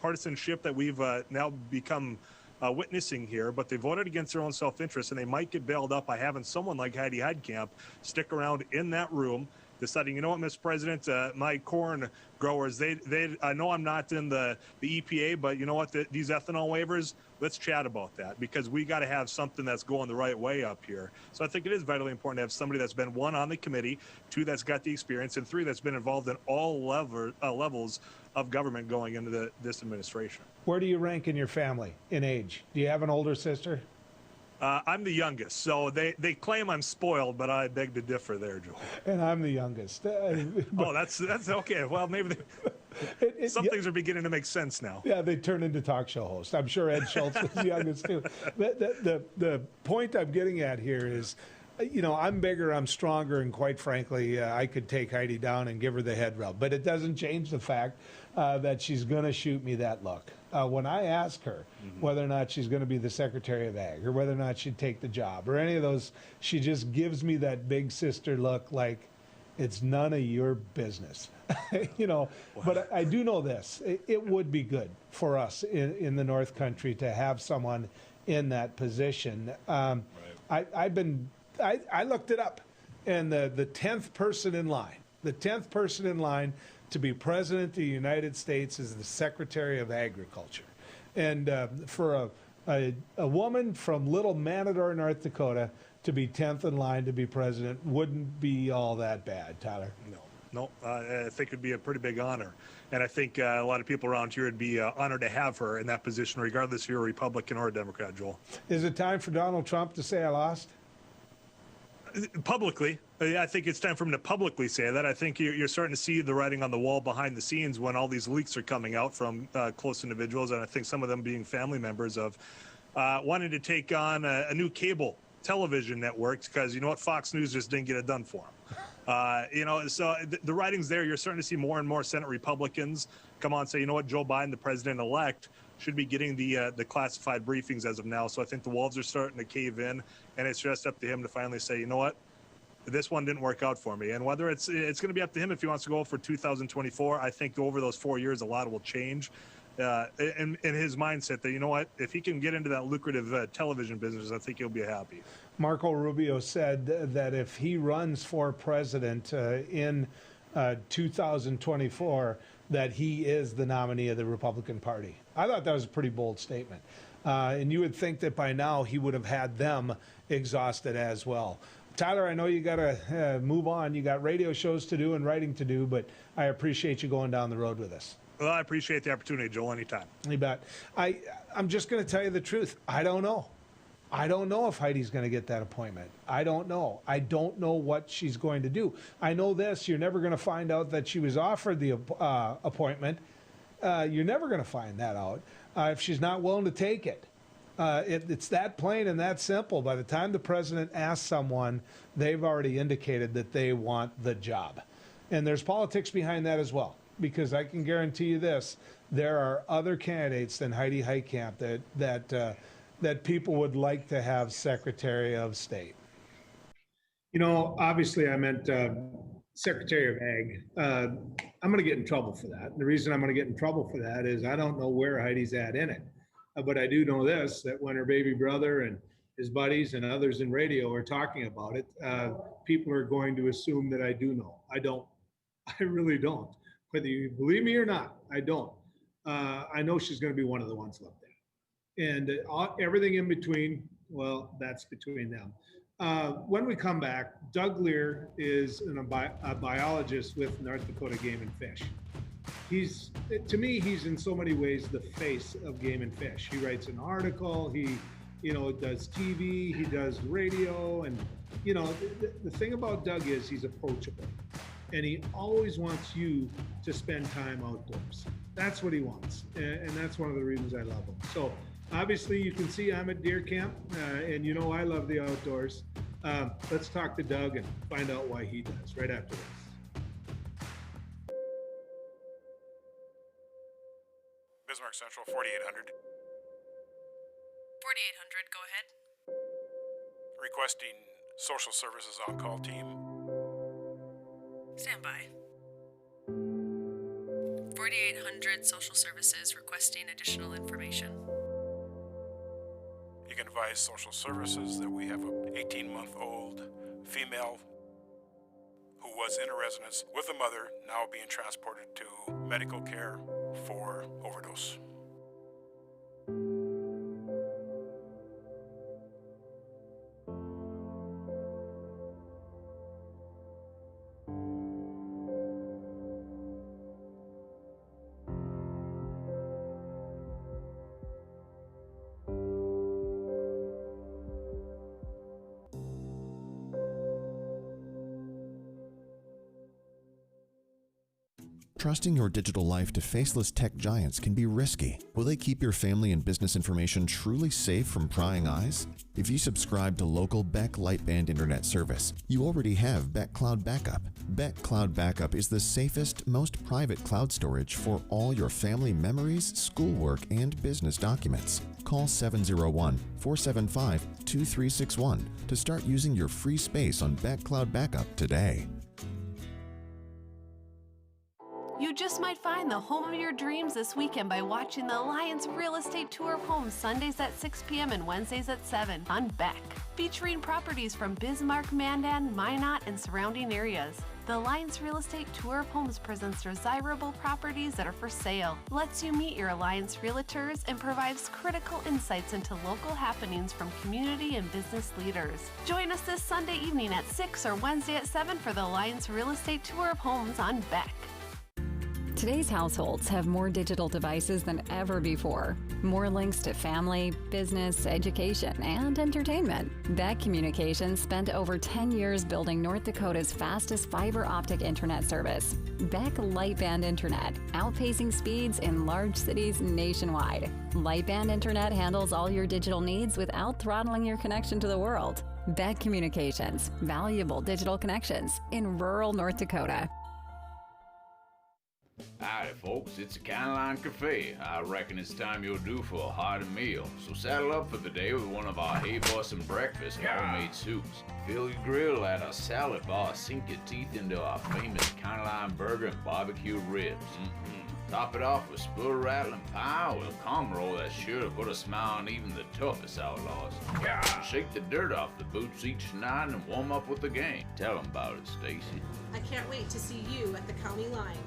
[SPEAKER 22] partisanship that we've now become witnessing here, but they voted against their own self-interest, and they might get bailed up by having someone like Heidi Heitkamp stick around in that room, deciding, you know what, Mr. President, my corn growers, I know I'm not in the EPA, but you know what, these ethanol waivers, let's chat about that, because we got to have something that's going the right way up here. So I think it is vitally important to have somebody that's been, one, on the committee, two, that's got the experience, and three, that's been involved in all levels of government going into this administration.
[SPEAKER 1] Where do you rank in your family in age? Do you have an older sister?
[SPEAKER 22] I'm the youngest, so they claim I'm spoiled, but I beg to differ there, Joel.
[SPEAKER 1] And I'm the youngest.
[SPEAKER 22] Oh, that's okay. Well, maybe some things are beginning to make sense now.
[SPEAKER 1] Yeah, they turn into talk show hosts. I'm sure Ed Schultz was the youngest too. The point I'm getting at here is, you know, I'm bigger, I'm stronger, and quite frankly, I could take Heidi down and give her the head rub. But it doesn't change the fact that she's going to shoot me that look. When I ask her whether or not she's going to be the Secretary of Ag or whether or not she'd take the job or any of those, she just gives me that big sister look like it's none of your business. You know, but I do know this. It would be good for us in the North Country to have someone in that position. I looked it up, and the 10th person in line, to be president of the United States is the Secretary of Agriculture. And for a woman from Little Matador, North Dakota, to be 10th in line to be president wouldn't be all that bad, Tyler.
[SPEAKER 22] No, I think it'd be a pretty big honor. And I think a lot of people around here would be honored to have her in that position, regardless if you're a Republican or a Democrat, Joel.
[SPEAKER 1] Is it time for Donald Trump to say I lost?
[SPEAKER 22] Publicly. I think it's time for him to publicly say that. I think you're starting to see the writing on the wall behind the scenes when all these leaks are coming out from close individuals, and I think some of them being family members of wanting to take on a new cable television network because, you know what, Fox News just didn't get it done for them. You know, so the writing's there. You're starting to see more and more Senate Republicans come on and say, you know what, Joe Biden, the president-elect, should be getting the classified briefings as of now. So I think the walls are starting to cave in, and it's just up to him to finally say, you know what, this one didn't work out for me. And whether it's going to be up to him if he wants to go for 2024, I think over those 4 years, a lot will change in his mindset that, you know what, if he can get into that lucrative television business, I think he'll be happy.
[SPEAKER 1] Marco Rubio said that if he runs for president in 2024, that he is the nominee of the Republican Party. I thought that was a pretty bold statement. And you would think that by now he would have had them exhausted as well. Tyler, I know you got to move on. You got radio shows to do and writing to do, but I appreciate you going down the road with us.
[SPEAKER 22] Well, I appreciate the opportunity, Joel, anytime.
[SPEAKER 1] You bet. I'm just going to tell you the truth. I don't know. I don't know if Heidi's going to get that appointment. I don't know. I don't know what she's going to do. I know this, you're never going to find out that she was offered the appointment. You're never going to find that out if she's not willing to take it. It's that plain and that simple. By the time the president asks someone, they've already indicated that they want the job. And there's politics behind that as well, because I can guarantee you this, there are other candidates than Heidi Heitkamp that people would like to have Secretary of State. You know, obviously I meant Secretary of Ag. I'm going to get in trouble for that. And the reason I'm going to get in trouble for that is I don't know where Heidi's at in it. But I do know this, that when her baby brother and his buddies and others in radio are talking about it, people are going to assume that I do know. I don't. I really don't. Whether you believe me or not, I don't. I know she's going to be one of the ones looked at. And everything in between, well, that's between them. When we come back, Doug Lear is a biologist with North Dakota Game and Fish. To me, he's in so many ways the face of Game and Fish. He writes an article, he does TV, he does radio, and the thing about Doug is he's approachable. And he always wants you to spend time outdoors. That's what he wants. And that's one of the reasons I love him. So obviously you can see I'm at deer camp and I love the outdoors. Let's talk to Doug and find out why he does right after this.
[SPEAKER 3] Bismarck Central, 4800.
[SPEAKER 5] 4800, go ahead.
[SPEAKER 3] Requesting social services on-call team.
[SPEAKER 5] Stand by. 4800 social services requesting additional information.
[SPEAKER 3] You can advise social services that we have an 18-month-old female who was in a residence with a mother, now being transported to medical care for overdose.
[SPEAKER 4] Trusting your digital life to faceless tech giants can be risky. Will they keep your family and business information truly safe from prying eyes? If you subscribe to local Beck Lightband Internet service, you already have Beck Cloud Backup. Beck Cloud Backup is the safest, most private cloud storage for all your family memories, schoolwork, and business documents. Call 701-475-2361 to start using your free space on Beck Cloud Backup today.
[SPEAKER 5] You just might find the home of your dreams this weekend by watching the Alliance Real Estate Tour of Homes Sundays at 6 p.m. and Wednesdays at 7 on Beck, featuring properties from Bismarck, Mandan, Minot, and surrounding areas. The Alliance Real Estate Tour of Homes presents desirable properties that are for sale, lets you meet your Alliance realtors, and provides critical insights into local happenings from community and business leaders. Join us this Sunday evening at 6 or Wednesday at 7 for the Alliance Real Estate Tour of Homes on Beck.
[SPEAKER 23] Today's households have more digital devices than ever before. More links to family, business, education, and entertainment. Beck Communications spent over 10 years building North Dakota's fastest fiber optic internet service. Beck Lightband Internet, outpacing speeds in large cities nationwide. Lightband Internet handles all your digital needs without throttling your connection to the world. Beck Communications, valuable digital connections in rural North Dakota.
[SPEAKER 6] Howdy folks, it's a Line Cafe. I reckon it's time you're due for a hearty meal. So saddle up for the day with one of our Hey Boss and Breakfast homemade soups. Fill your grill at our salad bar, sink your teeth into our famous Line burger and barbecue ribs. Top it off with spur rattling pie with a combo roll that's sure to put a smile on even the toughest outlaws. Shake the dirt off the boots each night and warm up with the gang. Tell them about it, Stacy.
[SPEAKER 7] I can't wait to see you at the county line.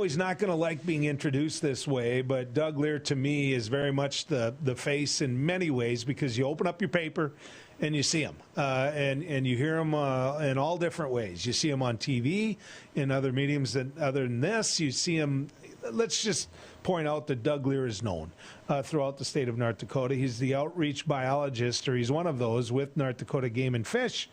[SPEAKER 1] He's not going to like being introduced this way, but Doug Lear, to me, is very much the face in many ways, because you open up your paper and you see them, and you hear them in all different ways. You see them on TV, in other mediums other than this. You see them. Let's just point out that Doug Lear is known throughout the state of North Dakota. He's the outreach biologist, or he's one of those with North Dakota Game and Fish.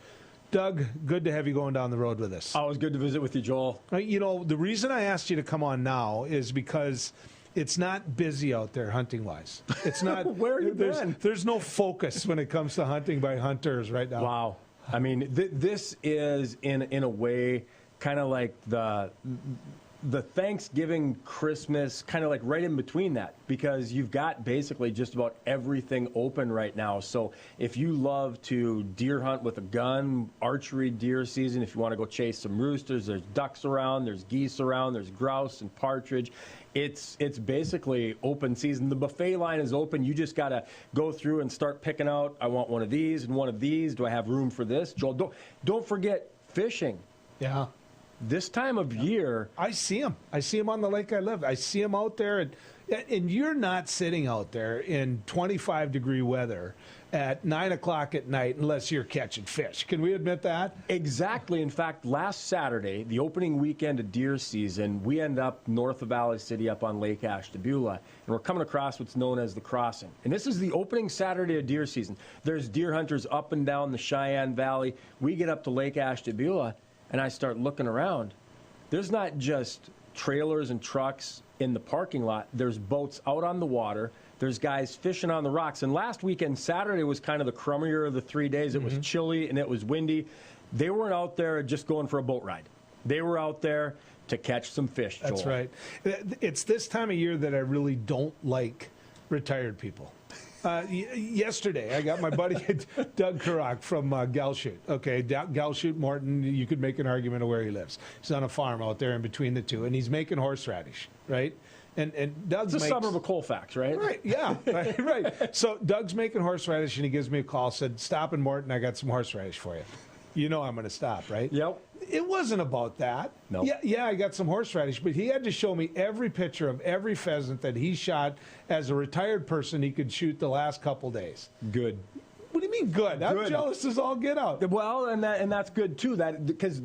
[SPEAKER 1] Doug, good to have you going down the road with us.
[SPEAKER 2] Always good to visit with you, Joel.
[SPEAKER 1] You know, the reason I asked you to come on now is because it's not busy out there hunting-wise. It's not.
[SPEAKER 2] Where are you been?
[SPEAKER 1] There's no focus when it comes to hunting by hunters right now.
[SPEAKER 2] Wow. I mean, this is, in a way, kind of like the Thanksgiving, Christmas, kind of like right in between that, because you've got basically just about everything open right now. So if you love to deer hunt with a gun, archery deer season, if you want to go chase some roosters, there's ducks around, there's geese around, there's grouse and partridge. It's basically open season. The buffet line is open. You just got to go through and start picking out, I want one of these and one of these. Do I have room for this? Joel, don't forget fishing.
[SPEAKER 1] Yeah.
[SPEAKER 2] This time of year,
[SPEAKER 1] I see them. I see them on the lake I live. I see them out there, and you're not sitting out there in 25-degree weather at 9 o'clock at night unless you're catching fish. Can we admit that?
[SPEAKER 2] Exactly. In fact, last Saturday, the opening weekend of deer season, we end up north of Valley City up on Lake Ashtabula, and we're coming across what's known as the Crossing. And this is the opening Saturday of deer season. There's deer hunters up and down the Cheyenne Valley. We get up to Lake Ashtabula, and I start looking around. There's not just trailers and trucks in the parking lot. There's boats out on the water. There's guys fishing on the rocks. And last weekend, Saturday, was kind of the crummier of the 3 days. It was chilly and it was windy. They weren't out there just going for a boat ride. They were out there to catch some fish, Joel.
[SPEAKER 1] That's right. It's this time of year that I really don't like retired people. Yesterday, I got my buddy Doug Kurok from Galshoot. Okay, Galshoot, Morton, you could make an argument of where he lives. He's on a farm out there in between the two, and he's making horseradish, right? And Doug's
[SPEAKER 2] It's a suburb of Colfax, right?
[SPEAKER 1] Right, yeah, right. So Doug's making horseradish, and he gives me a call, said, stop in Morton, I got some horseradish for you. You know I'm going to stop, right?
[SPEAKER 2] Yep.
[SPEAKER 1] It wasn't about that.
[SPEAKER 2] No.
[SPEAKER 1] Yeah, I got some horseradish, but he had to show me every picture of every pheasant that he shot as a retired person he could shoot the last couple days.
[SPEAKER 2] Good.
[SPEAKER 1] What do you mean good? I'm jealous as all get out.
[SPEAKER 2] Well, and that's good too. Because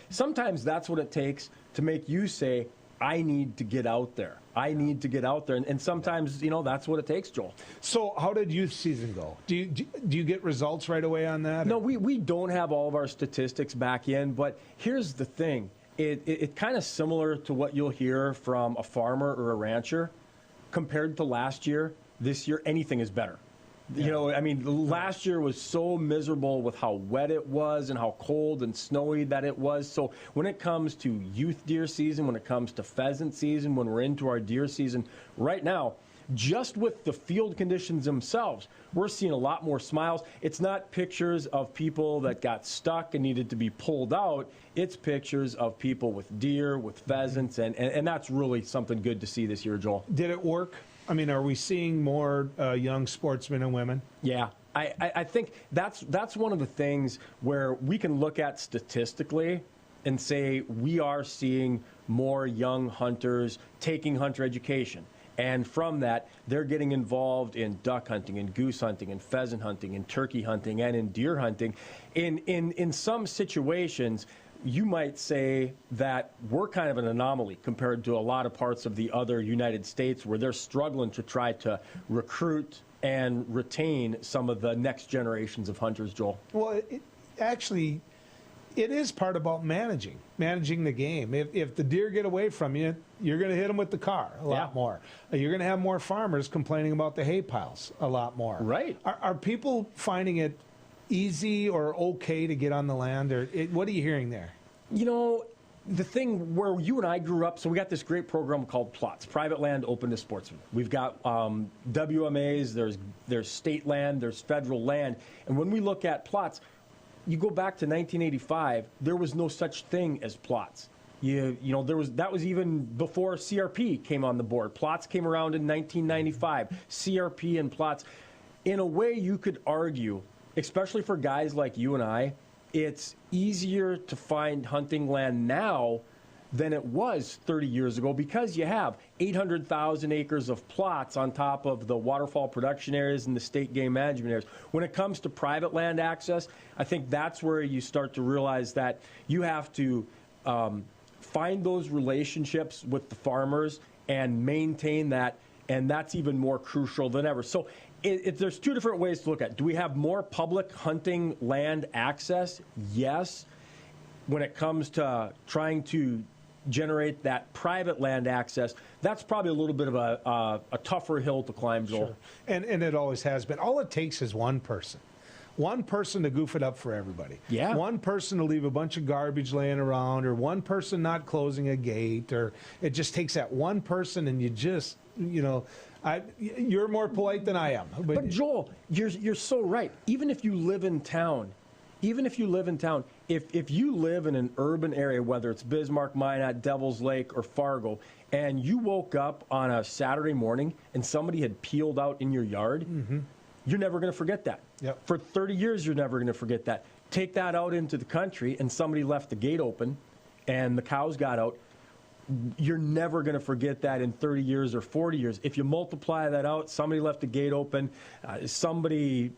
[SPEAKER 2] sometimes that's what it takes to make you say, I need to get out there. I need to get out there. And sometimes, that's what it takes, Joel.
[SPEAKER 1] So how did youth season go? Do you get results right away on that?
[SPEAKER 2] No, we don't have all of our statistics back in, but here's the thing. It's kind of similar to what you'll hear from a farmer or a rancher. Compared to last year, this year, anything is better. Yeah. Last year was so miserable with how wet it was and how cold and snowy that it was. So when it comes to youth deer season, when it comes to pheasant season, when we're into our deer season, right now, just with the field conditions themselves, we're seeing a lot more smiles. It's not pictures of people that got stuck and needed to be pulled out. It's pictures of people with deer, with pheasants, and that's really something good to see this year, Joel.
[SPEAKER 1] Did it work? Are we seeing more young sportsmen and women?
[SPEAKER 2] Yeah. I think that's one of the things where we can look at statistically and say we are seeing more young hunters taking hunter education. And from that, they're getting involved in duck hunting and goose hunting and pheasant hunting and turkey hunting and in deer hunting. In some situations, you might say that we're kind of an anomaly compared to a lot of parts of the other United States where they're struggling to try to recruit and retain some of the next generations of hunters, Joel.
[SPEAKER 1] Well, it is part about managing the game. If the deer get away from you, you're going to hit them with the car a lot more. You're going to have more farmers complaining about the hay piles a lot more.
[SPEAKER 2] Right.
[SPEAKER 1] Are people finding it easy or okay to get on the land? Or what are you hearing there?
[SPEAKER 2] The thing where you and I grew up, so we got this great program called Plots, private land open to sportsmen. We've got WMAs, there's state land, there's federal land. And when we look at plots, you go back to 1985, there was no such thing as plots. That was even before CRP came on the board. Plots came around in 1995. CRP and plots. In a way, you could argue, especially for guys like you and I, it's easier to find hunting land now than it was 30 years ago because you have 800,000 acres of plots on top of the waterfowl production areas and the state game management areas. When it comes to private land access, I think that's where you start to realize that you have to find those relationships with the farmers and maintain that, and that's even more crucial than ever. So there's two different ways to look at it. Do we have more public hunting land access? Yes. When it comes to trying to generate that private land access, that's probably a little bit of a tougher hill to climb, Joel.
[SPEAKER 1] Sure. And it always has been. All it takes is one person. One person to goof it up for everybody.
[SPEAKER 2] Yeah.
[SPEAKER 1] One person to leave a bunch of garbage laying around, or one person not closing a gate, or it just takes that one person, and you just, you're more polite than I am.
[SPEAKER 2] But Joel, you're so right. Even if you live in town, if you live in an urban area, whether it's Bismarck, Minot, Devil's Lake, or Fargo, and you woke up on a Saturday morning and somebody had peeled out in your yard, you're never going to forget that.
[SPEAKER 1] Yep.
[SPEAKER 2] For 30 years, you're never going to forget that. Take that out into the country and somebody left the gate open and the cows got out. You're never going to forget that in 30 years or 40 years. If you multiply that out, somebody left the gate open, somebody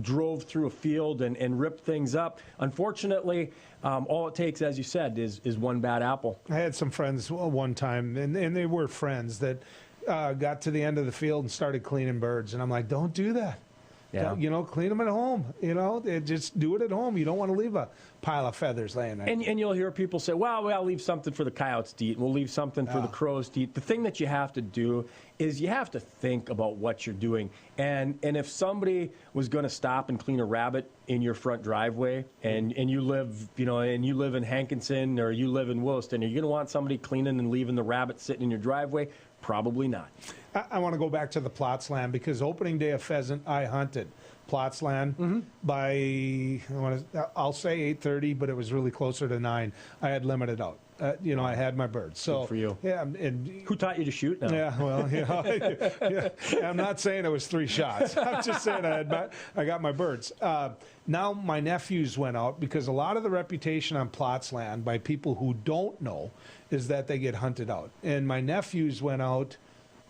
[SPEAKER 2] drove through a field and ripped things up. Unfortunately, all it takes, as you said, is one bad apple.
[SPEAKER 1] I had some friends one time, and they were friends that got to the end of the field and started cleaning birds, and I'm like, don't do that.
[SPEAKER 2] Yeah.
[SPEAKER 1] Clean them at home. Just do it at home. You don't want to leave a pile of feathers laying there.
[SPEAKER 2] And you'll hear people say, well, we'll leave something for the coyotes to eat, and we'll leave something for the crows to eat. The thing that you have to do is you have to think about what you're doing. And if somebody was going to stop and clean a rabbit in your front driveway, and you live, in Hankinson or you live in Williston, are you going to want somebody cleaning and leaving the rabbit sitting in your driveway? Probably not.
[SPEAKER 1] I want to go back to the plots land, because opening day of pheasant, I hunted plots land by, I'll say 8:30, but it was really closer to 9. I had limited out. I had my birds. So
[SPEAKER 2] good for you.
[SPEAKER 1] Yeah. And
[SPEAKER 2] who taught you to shoot now?
[SPEAKER 1] Yeah, well, I'm not saying it was 3 shots. I'm just saying I got my birds. Now my nephews went out, because a lot of the reputation on plots land by people who don't know is that they get hunted out. And my nephews went out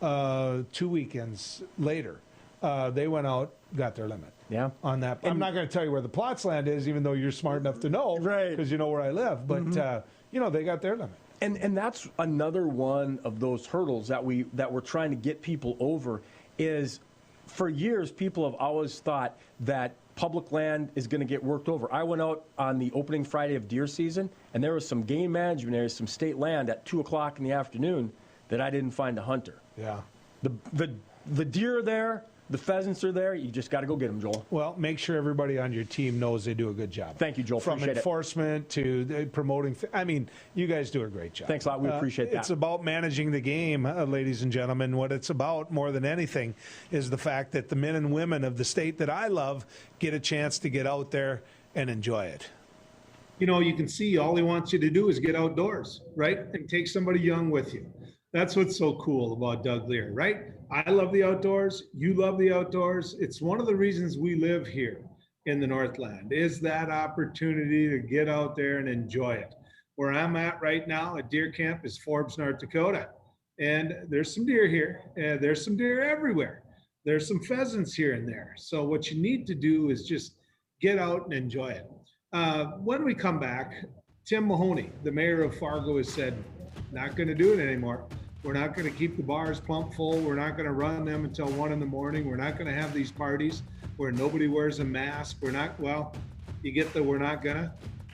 [SPEAKER 1] 2 weekends later. They went out, got their limit.
[SPEAKER 2] Yeah.
[SPEAKER 1] On that. I'm not going to tell you where the plots land is, even though you're smart enough to know.
[SPEAKER 2] Right.
[SPEAKER 1] Because you know where I live. But, they got their limit.
[SPEAKER 2] And that's another one of those hurdles that we're trying to get people over is, for years, people have always thought that public land is going to get worked over. I went out on the opening Friday of deer season, and there was some game management areas, some state land at 2 o'clock in the afternoon that I didn't find a hunter.
[SPEAKER 1] Yeah.
[SPEAKER 2] The deer are there, the pheasants are there. You just got to go get them, Joel.
[SPEAKER 1] Well, make sure everybody on your team knows they do a good job.
[SPEAKER 2] Thank you, Joel.
[SPEAKER 1] From
[SPEAKER 2] appreciate
[SPEAKER 1] enforcement to promoting. you guys do a great job.
[SPEAKER 2] Thanks a lot. We appreciate that.
[SPEAKER 1] It's about managing the game, ladies and gentlemen. What it's about more than anything is the fact that the men and women of the state that I love get a chance to get out there and enjoy it. You can see all he wants you to do is get outdoors, right? And take somebody young with you. That's what's so cool about Doug Lear, right? I love the outdoors. You love the outdoors. It's one of the reasons we live here in the Northland, is that opportunity to get out there and enjoy it. Where I'm at right now at deer camp is Forbes, North Dakota. And there's some deer here. There's some deer everywhere. There's some pheasants here and there. So what you need to do is just get out and enjoy it. When we come back, Tim Mahoney, the mayor of Fargo, has said, not going to do it anymore. We're not going to keep the bars pumped full. We're not going to run them until 1 in the morning. We're not going to have these parties where nobody wears a mask. You get the we're not gonna.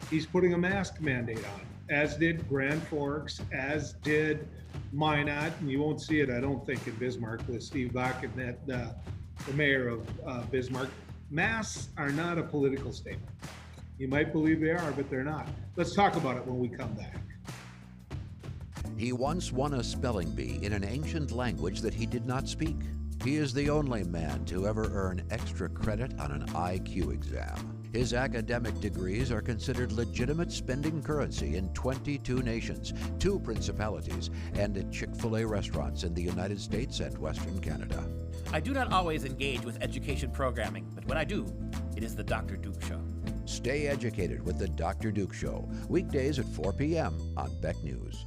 [SPEAKER 1] He's putting a mask mandate on, as did Grand Forks, as did Minot. And you won't see it, I don't think, in Bismarck with Steve Bakken, the mayor of Bismarck. Masks are not a political statement. You might believe they are, but they're not. Let's talk about it when we come back.
[SPEAKER 8] He once won a spelling bee in an ancient language that he did not speak. He is the only man to ever earn extra credit on an IQ exam. His academic degrees are considered legitimate spending currency in 22 nations, 2 principalities, and at Chick-fil-A restaurants in the United States and Western Canada.
[SPEAKER 9] I do not always engage with education programming, but when I do, it is the Dr. Duke Show.
[SPEAKER 8] Stay educated with the Dr. Duke Show, weekdays at 4 p.m. on Beck News.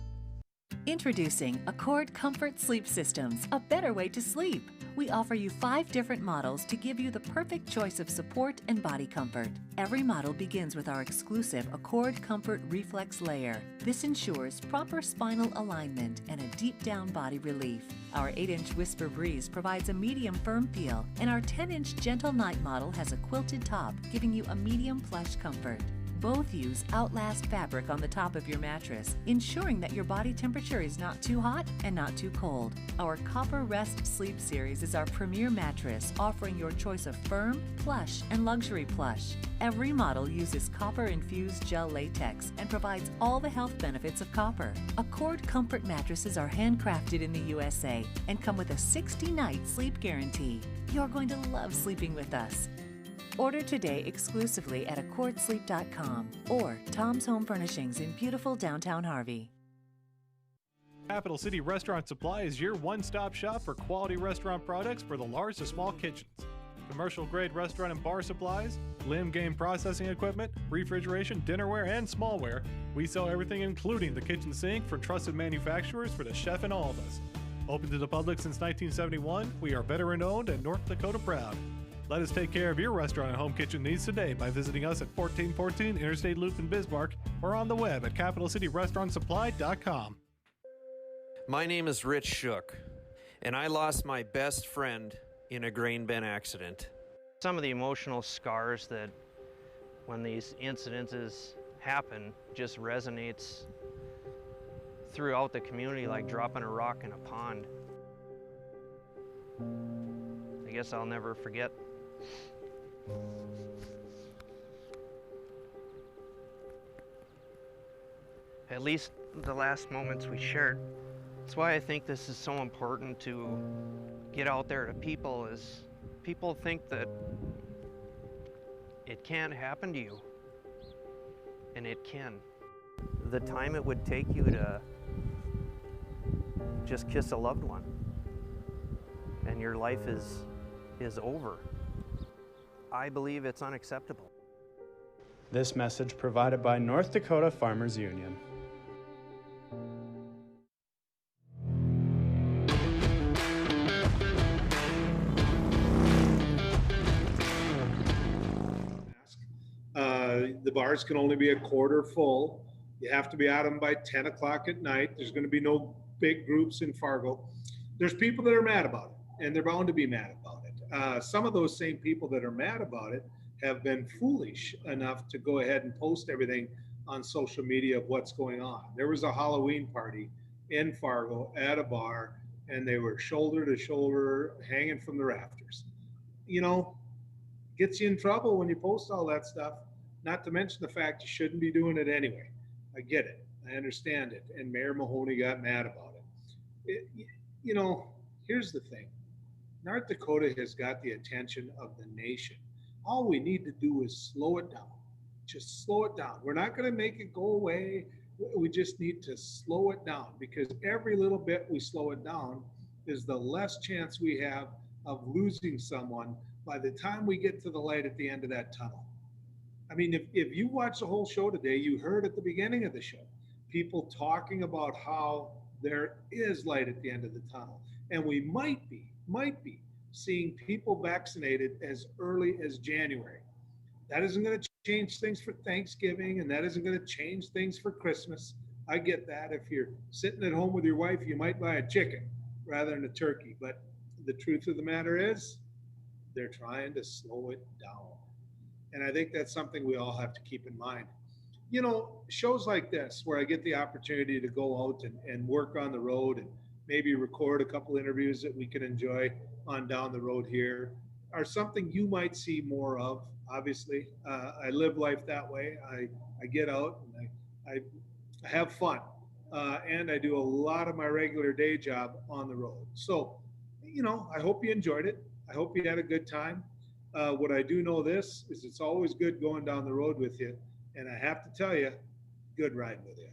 [SPEAKER 9] Introducing Accord Comfort Sleep Systems, a better way to sleep. We offer you 5 different models to give you the perfect choice of support and body comfort. Every model begins with our exclusive Accord Comfort Reflex Layer. This ensures proper spinal alignment and a deep down body relief. Our 8-inch Whisper Breeze provides a medium firm feel, and our 10-inch Gentle Night model has a quilted top, giving you a medium plush comfort. Both use Outlast fabric on the top of your mattress, ensuring that your body temperature is not too hot and not too cold. Our Copper Rest Sleep Series is our premier mattress, offering your choice of firm, plush, and luxury plush. Every model uses copper-infused gel latex and provides all the health benefits of copper. Accord Comfort mattresses are handcrafted in the USA and come with a 60-night sleep guarantee. You're going to love sleeping with us. Order today exclusively at accordsleep.com or Tom's Home Furnishings in beautiful downtown Harvey.
[SPEAKER 10] Capital City Restaurant Supply is your one-stop shop for quality restaurant products for the large to small kitchens. Commercial-grade restaurant and bar supplies, limb game processing equipment, refrigeration, dinnerware, and smallware. We sell everything including the kitchen sink for trusted manufacturers for the chef and all of us. Open to the public since 1971, we are veteran-owned and North Dakota proud. Let us take care of your restaurant and home kitchen needs today by visiting us at 1414 Interstate Loop in Bismarck or on the web at capitalcityrestaurantsupply.com.
[SPEAKER 11] My name is Rich Shook, and I lost my best friend in a grain bin accident.
[SPEAKER 24] Some of the emotional scars that when these incidences happen just resonates throughout the community like dropping a rock in a pond. I guess I'll never forget. At least the last moments we shared. That's why I think this is so important to get out there to people, is people think that it can't happen to you, and it can. The time it would take you to just kiss a loved one and your life is over. I believe it's unacceptable.
[SPEAKER 25] This message provided by North Dakota Farmers Union.
[SPEAKER 1] The bars can only be a quarter full. You have to be at them by 10 o'clock at night. There's going to be no big groups in Fargo. There's people that are mad about it, and they're bound to be mad about it. Some of those same people that are mad about it have been foolish enough to go ahead and post everything on social media of what's going on. There was a Halloween party in Fargo at a bar, and they were shoulder to shoulder hanging from the rafters. You know, gets you in trouble when you post all that stuff, not to mention the fact you shouldn't be doing it anyway. I get it. I understand it. And Mayor Mahoney got mad about it. You know, here's the thing. North Dakota has got the attention of the nation. All we need to do is slow it down. Just slow it down. We're not going to make it go away. We just need to slow it down, because every little bit we slow it down is the less chance we have of losing someone by the time we get to the light at the end of that tunnel. I mean, if you watch the whole show today, you heard at the beginning of the show, people talking about how there is light at the end of the tunnel. And we might be seeing people vaccinated as early as January. That isn't going to change things for Thanksgiving, and that isn't going to change things for Christmas. I get that. If you're sitting at home with your wife, you might buy a chicken rather than a turkey. But the truth of the matter is, they're trying to slow it down. And I think that's something we all have to keep in mind. You know, shows like this, where I get the opportunity to go out and work on the road and maybe record a couple interviews that we can enjoy on down the road here, are something you might see more of. Obviously, I live life that way. I get out and I have fun, and I do a lot of my regular day job on the road. So, you know, I hope you enjoyed it. I hope you had a good time. What I do know this is it's always good going down the road with you. And I have to tell you, good ride with you.